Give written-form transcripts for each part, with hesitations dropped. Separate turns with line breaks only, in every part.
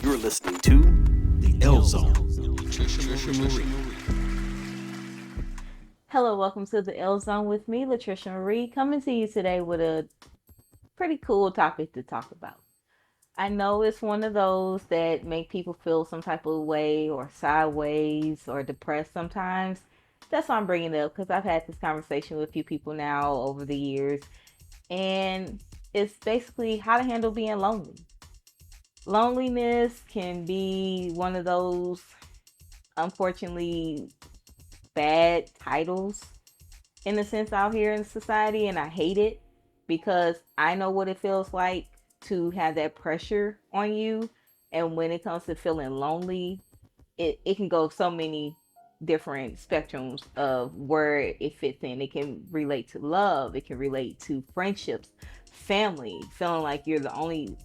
You're listening to The L Zone. Trisha Marie.
Hello, welcome to the L Zone with me, Latricia Marie, coming to you today with a pretty cool topic to talk about. I know it's one of those that make people feel some type of way or sideways or depressed sometimes. That's why I'm bringing it up because I've had this conversation with a few people now over the years, and it's basically how to handle being lonely. Loneliness can be one of those, unfortunately, bad titles in a sense out here in society, and I hate it because I know what it feels like to have that pressure on you. And when it comes to feeling lonely, it can go so many different spectrums of where it fits in. It can relate to love, it can relate to friendships, family, feeling like you're the only,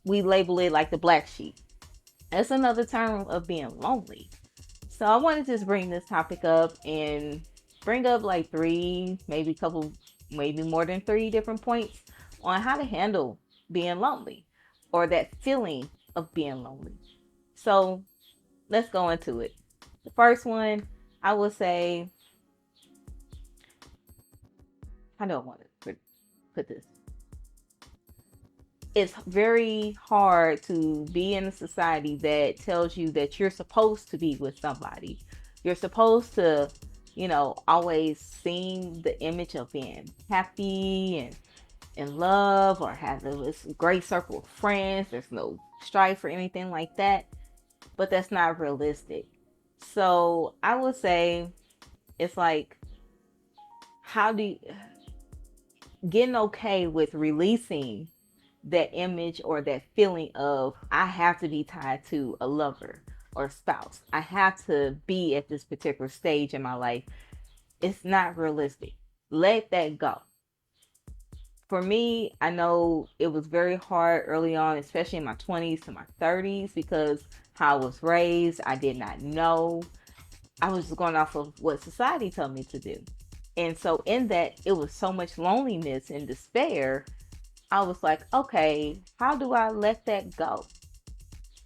we label it like the black sheep. That's another term of being lonely. So I wanted to just bring this topic up and bring up like three, maybe a couple, maybe more than three different points on how to handle being lonely or that feeling of being lonely. So let's go into it. The first one, I would say, I don't want to put this. It's very hard to be in a society that tells you that you're supposed to be with somebody. You're supposed to, always seem the image of being happy and in love or have this great circle of friends. There's no strife or anything like that, but that's not realistic. So I would say it's like, how do you, getting okay with releasing that image or that feeling of I have to be tied to a lover or spouse. I have to be at this particular stage in my life. It's not realistic. Let that go. For me, I know it was very hard early on, especially in my 20s to my 30s, because how I was raised, I did not know. I was just going off of what society told me to do. And so, in that, it was so much loneliness and despair. I was like, okay, how do I let that go?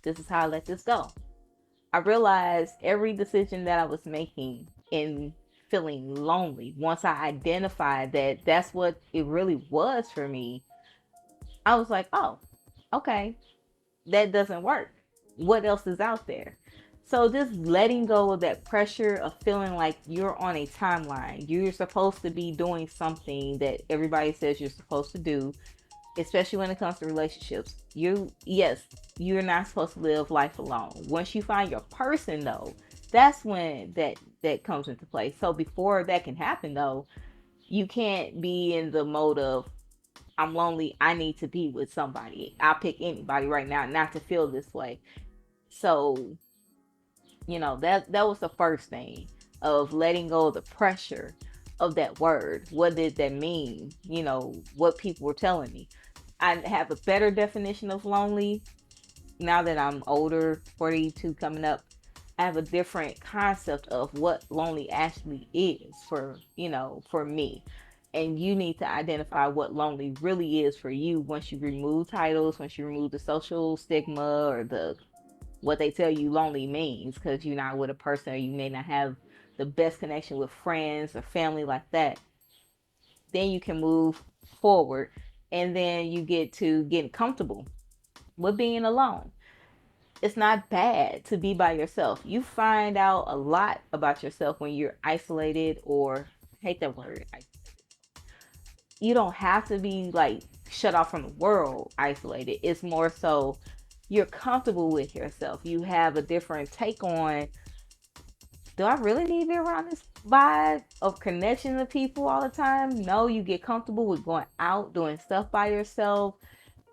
This is how I let this go. I realized every decision that I was making in feeling lonely, once I identified that that's what it really was for me, I was like, oh, okay, that doesn't work. What else is out there? So just letting go of that pressure of feeling like you're on a timeline. You're supposed to be doing something that everybody says you're supposed to do, especially when it comes to relationships. Yes, you're not supposed to live life alone. Once you find your person though, that's when that comes into play. So before that can happen though, you can't be in the mode of I'm lonely, I need to be with somebody. I'll pick anybody right now not to feel this way. So, that was the first thing of letting go of the pressure of that word. What did that mean? What people were telling me. I have a better definition of lonely now that I'm older, 42 coming up. I have a different concept of what lonely actually is for me. And you need to identify what lonely really is for you once you remove titles, once you remove the social stigma or the what they tell you lonely means because you're not with a person or you may not have the best connection with friends or family like that. Then you can move forward and then you get to getting comfortable with being alone. It's not bad to be by yourself. You find out a lot about yourself when you're isolated, or I hate that word. You don't have to be like shut off from the world, isolated. It's more so you're comfortable with yourself. You have a different take on, do I really need to be around this vibe of connection to people all the time? No, you get comfortable with going out, doing stuff by yourself.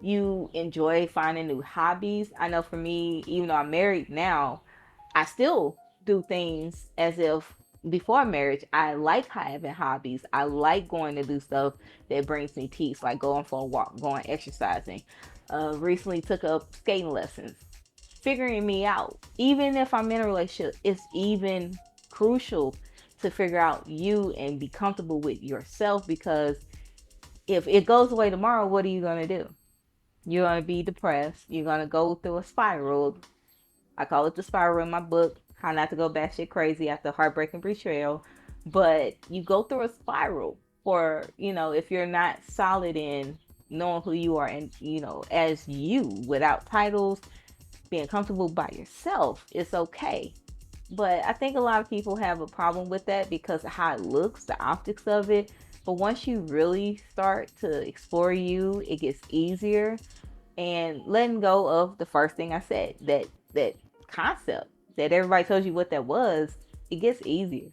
You enjoy finding new hobbies. I know for me, even though I'm married now, I still do things as if before marriage. I like having hobbies. I like going to do stuff that brings me peace, like going for a walk, going exercising. Recently took up skating lessons. Figuring me out, even if I'm in a relationship, it's even crucial to figure out you and be comfortable with yourself because if it goes away tomorrow, what are you going to do? You're going to be depressed. You're going to go through a spiral. I call it the spiral in my book, How Not to Go Batshit Crazy After Heartbreaking Betrayal. But you go through a spiral for, if you're not solid in knowing who you are and, as you without titles, being comfortable by yourself, it's okay. But I think a lot of people have a problem with that because of how it looks, the optics of it. But once you really start to explore you, it gets easier. And letting go of the first thing I said, that concept that everybody told you what that was, it gets easier.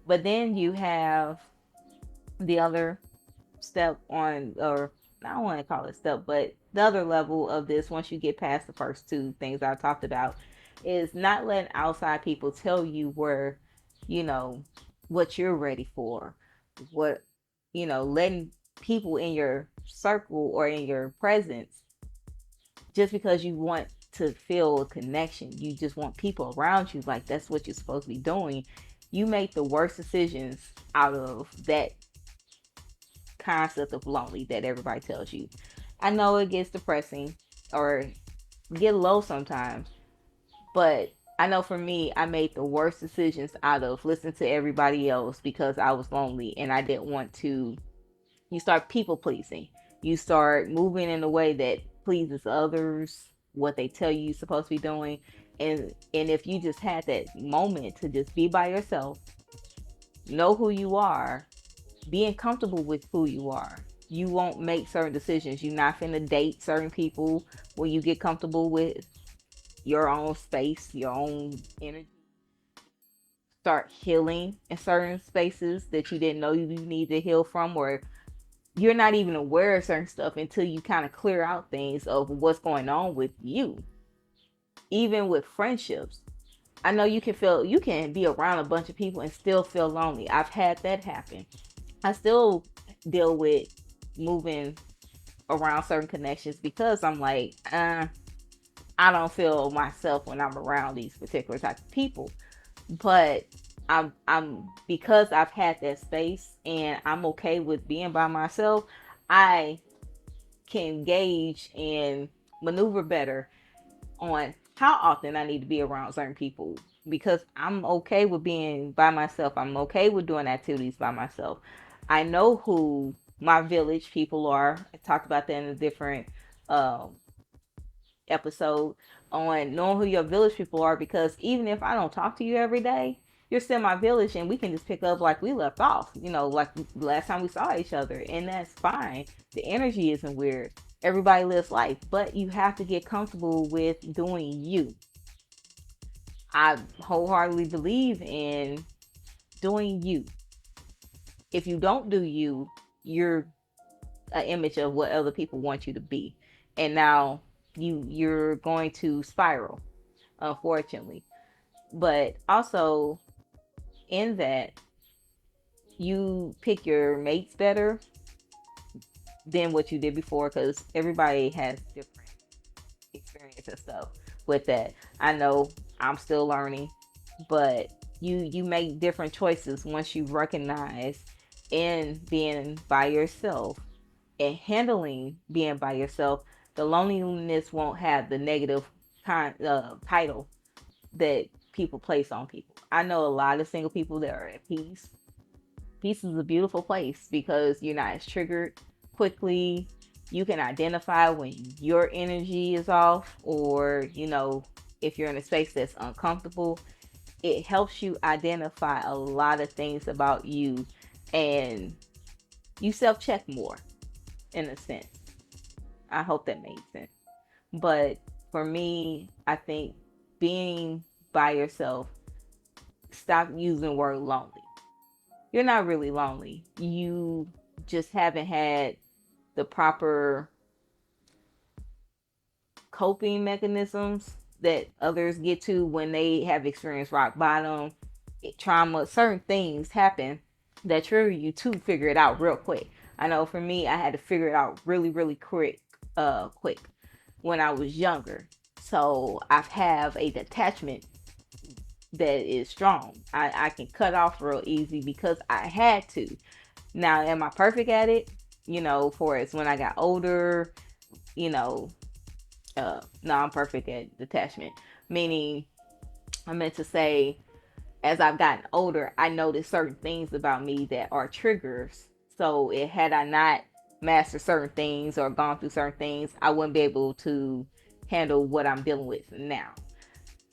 But then you have the other step on, or I don't want to call it step, but the other level of this, once you get past the first two things I talked about, is not letting outside people tell you where, you know, what you're ready for, what, letting people in your circle or in your presence, just because you want to feel a connection, you just want people around you, like that's what you're supposed to be doing. You make the worst decisions out of that concept of lonely that everybody tells you. I know it gets depressing or get low sometimes, but I know for me, I made the worst decisions out of listening to everybody else because I was lonely and I didn't want to. You start people pleasing. You start moving in a way that pleases others, what they tell you you're supposed to be doing. And if you just had that moment to just be by yourself, know who you are, being comfortable with who you are. You won't make certain decisions. You're not finna date certain people when you get comfortable with your own space, your own energy. Start healing in certain spaces that you didn't know you need to heal from, or you're not even aware of certain stuff until you kind of clear out things of what's going on with you. Even with friendships, I know you can be around a bunch of people and still feel lonely. I've had that happen. I still deal with moving around certain connections because I'm like, I don't feel myself when I'm around these particular type of people. But I'm because I've had that space and I'm okay with being by myself, I can gauge and maneuver better on how often I need to be around certain people because I'm okay with being by myself. I'm okay with doing activities by myself. I know who my village people are. I talked about that in a different um, episode on knowing who your village people are because even if I don't talk to you every day, you're still my village and we can just pick up like we left off, like last time we saw each other, and that's fine. The energy isn't weird. Everybody lives life, but you have to get comfortable with doing you. I wholeheartedly believe in doing you. If you don't do you, you're an image of what other people want you to be. And now you're going to spiral, unfortunately. But also in that, you pick your mates better than what you did before because everybody has different experience and stuff with that. I know I'm still learning, but you make different choices once you recognize in being by yourself and handling being by yourself. The loneliness won't have the negative title that people place on people. I know a lot of single people that are at peace. Peace is a beautiful place because you're not as triggered quickly. You can identify when your energy is off, or if you're in a space that's uncomfortable. It helps you identify a lot of things about you, and you self check more in a sense. I hope that made sense. But for me, I think being by yourself, stop using the word lonely. You're not really lonely. You just haven't had the proper coping mechanisms that others get to when they have experienced rock bottom, trauma. Certain things happen that trigger you to figure it out real quick. I know for me, I had to figure it out really, really quick when I was younger. So I have a detachment that is strong. I can cut off real easy because I had to. Now, am I perfect at it? For it's when I got older, you know, non-perfect at detachment. Meaning, I meant to say, as I've gotten older, I noticed certain things about me that are triggers. So it had I not mastered certain things or gone through certain things, I wouldn't be able to handle what I'm dealing with now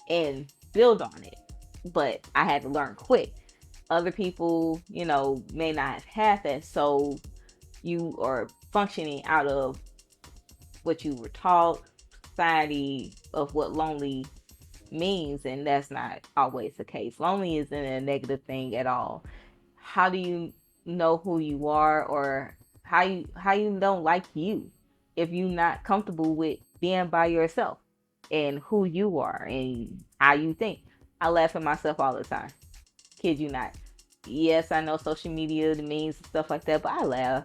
and build on it. But I had to learn quick. Other people, may not have had that. So you are functioning out of what you were taught, society of what lonely means, and that's not always the case. Lonely isn't a negative thing at all. How do you know who you are, or how you don't like you if you're not comfortable with being by yourself and who you are and how you think? I laugh at myself all the time. Kid you not. Yes, I know social media, the memes and stuff like that, but I laugh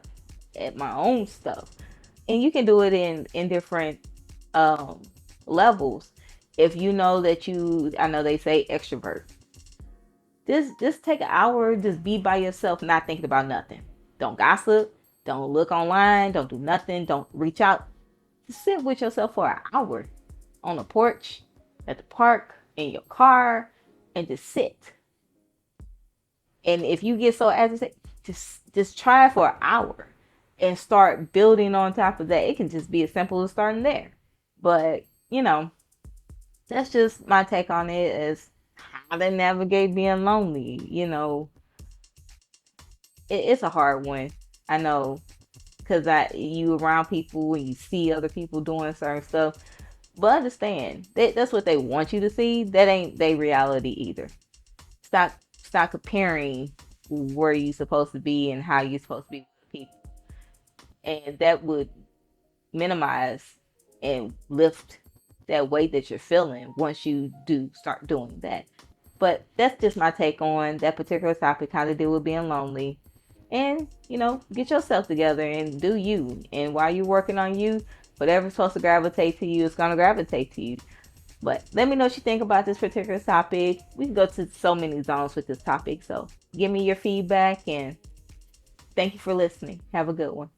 at my own stuff. And you can do it in different um levels. If you know that I know they say extrovert, just take an hour, just be by yourself, not thinking about nothing. Don't gossip, don't look online, don't do nothing, don't reach out. Just sit with yourself for an hour on the porch, at the park, in your car, and just sit. And if you get so agitated, just try it for an hour and start building on top of that. It can just be as simple as starting there. But, that's just my take on it, as how to navigate being lonely. It's a hard one. I know, because you around people and you see other people doing certain stuff. But understand that's what they want you to see. That ain't their reality either. Stop comparing where you supposed to be and how you supposed to be with people, and that would minimize and lift that weight that you're feeling once you do start doing that. But that's just my take on that particular topic, how to deal with being lonely. And, get yourself together and do you. And while you're working on you, whatever's supposed to gravitate to you is going to gravitate to you. But let me know what you think about this particular topic. We can go to so many zones with this topic. So give me your feedback, and thank you for listening. Have a good one.